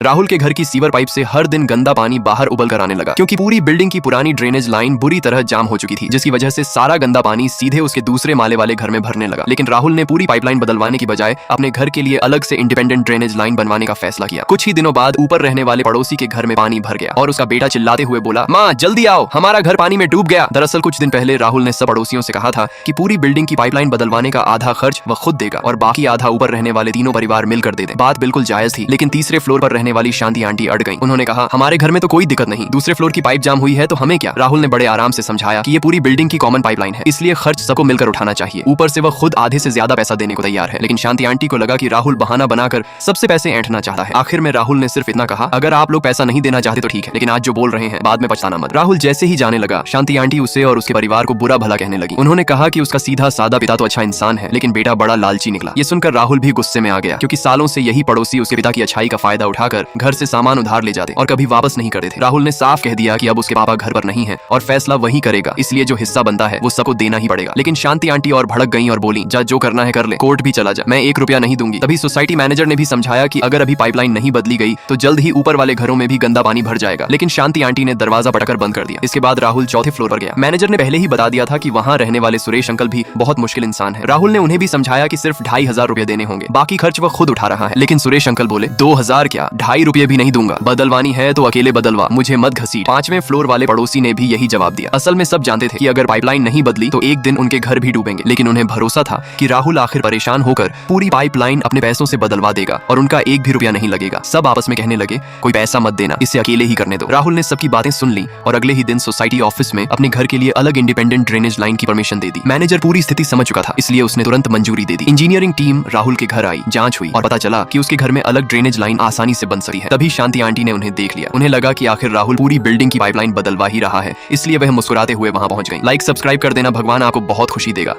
राहुल के घर की सीवर पाइप से हर दिन गंदा पानी बाहर उबल कर आने लगा, क्योंकि पूरी बिल्डिंग की पुरानी ड्रेनेज लाइन बुरी तरह जाम हो चुकी थी, जिसकी वजह से सारा गंदा पानी सीधे उसके दूसरे माले वाले घर में भरने लगा। लेकिन राहुल ने पूरी पाइपलाइन बदलवाने की बजाय अपने घर के लिए अलग से इंडिपेंडेंट ड्रेनेज लाइन बनवाने का फैसला किया। कुछ ही दिनों बाद ऊपर रहने वाले पड़ोसी के घर में पानी भर गया और उसका बेटा चिल्लाते हुए बोला, माँ जल्दी आओ, हमारा घर पानी में डूब गया। दरअसल कुछ दिन पहले राहुल ने सब पड़ोसियों से कहा था कि पूरी बिल्डिंग की पाइपलाइन बदलवाने का आधा खर्च वह खुद देगा और बाकी आधा ऊपर रहने वाले तीनों परिवार मिलकर दे दें। बात बिल्कुल जायज थी, लेकिन तीसरे फ्लोर पर रहने वाली शांति आंटी अड़ गई। उन्होंने कहा, हमारे घर में तो कोई दिक्कत नहीं, दूसरे फ्लोर की पाइप जाम हुई है तो हमें क्या। राहुल ने बड़े आराम से समझाया कि ये पूरी बिल्डिंग की कॉमन पाइपलाइन है, इसलिए खर्च सबको मिलकर उठाना चाहिए। ऊपर से वह खुद आधे से ज्यादा पैसा देने को तैयार है। लेकिन शांति आंटी को लगा कि राहुल बहाना बनाकर सबसे पैसे ऐंठना चाहता है। आखिर में राहुल ने सिर्फ इतना कहा, अगर आप लोग पैसा नहीं देना चाहते तो ठीक है, लेकिन आज जो बोल रहे हैं बाद में पछताना मत। राहुल जैसे ही जाने लगा, शांति आंटी उसे और उसके परिवार को बुरा भला कहने लगी। उन्होंने कहा कि उसका सीधा सादा पिता तो अच्छा इंसान है, लेकिन बेटा बड़ा लालची निकला। ये सुनकर राहुल भी गुस्से में आ गया, क्योंकि सालों से यही पड़ोसी उसके पिता की अच्छाई का फायदा उठाकर घर से सामान उधार ले जाते और कभी वापस नहीं करते थे। राहुल ने साफ कह दिया कि अब उसके पापा घर पर नहीं है और फैसला वही करेगा, इसलिए जो हिस्सा बनता है वो सबको देना ही पड़ेगा। लेकिन शांति आंटी और भड़क गई और बोली, जा जो करना है कर ले, कोर्ट भी चला जा, मैं 1 रुपया नहीं दूंगी। तभी सोसाइटी मैनेजर ने भी समझाया कि अगर अभी पाइपलाइन नहीं बदली गई तो जल्द ही ऊपर वाले घरों में भी गंदा पानी भर जाएगा। लेकिन शांति आंटी ने दरवाजा पटकर बंद कर दिया। इसके बाद राहुल चौथे फ्लोर पर गया। मैनेजर ने पहले ही बता दिया था कि वहाँ रहने वाले सुरेश अंकल भी बहुत मुश्किल इंसान है। राहुल ने उन्हें भी समझाया कि सिर्फ 2,500 रुपए देने होंगे, बाकी खर्च वह खुद उठा रहा है। लेकिन सुरेश अंकल बोले, 2,000 क्या, 2.5 रुपए भी नहीं दूंगा, बदलवानी है तो अकेले बदलवा, मुझे मत घसीट। 5वें फ्लोर वाले पड़ोसी ने भी यही जवाब दिया। असल में सब जानते थे कि अगर पाइपलाइन नहीं बदली तो एक दिन उनके घर भी डूबेंगे, लेकिन उन्हें भरोसा था कि राहुल आखिर परेशान होकर पूरी पाइपलाइन अपने पैसों से बदलवा देगा और उनका 1 भी रुपया नहीं लगेगा। सब आपस में कहने लगे, कोई पैसा मत देना, इसे अकेले ही करने दो। राहुल ने सबकी बातें सुन ली और अगले ही दिन सोसाइटी ऑफिस में अपने घर के लिए अलग इंडिपेंडेंट ड्रेनेज लाइन की परमिशन दे दी। मैनेजर पूरी स्थिति समझ चुका था, इसलिए उसने तुरंत मंजूरी दे दी। इंजीनियरिंग टीम राहुल के घर आई, जांच हुई और पता चला कि उसके घर में अलग ड्रेनेज लाइन आसानी से बन सकती है। तभी शांति आंटी ने उन्हें देख लिया। उन्हें लगा कि आखिर राहुल पूरी बिल्डिंग की पाइपलाइन बदलवा ही रहा है, इसलिए वह मुस्कुराते हुए वहां पहुंच गई। लाइक सब्सक्राइब कर देना, भगवान आपको बहुत खुशी देगा।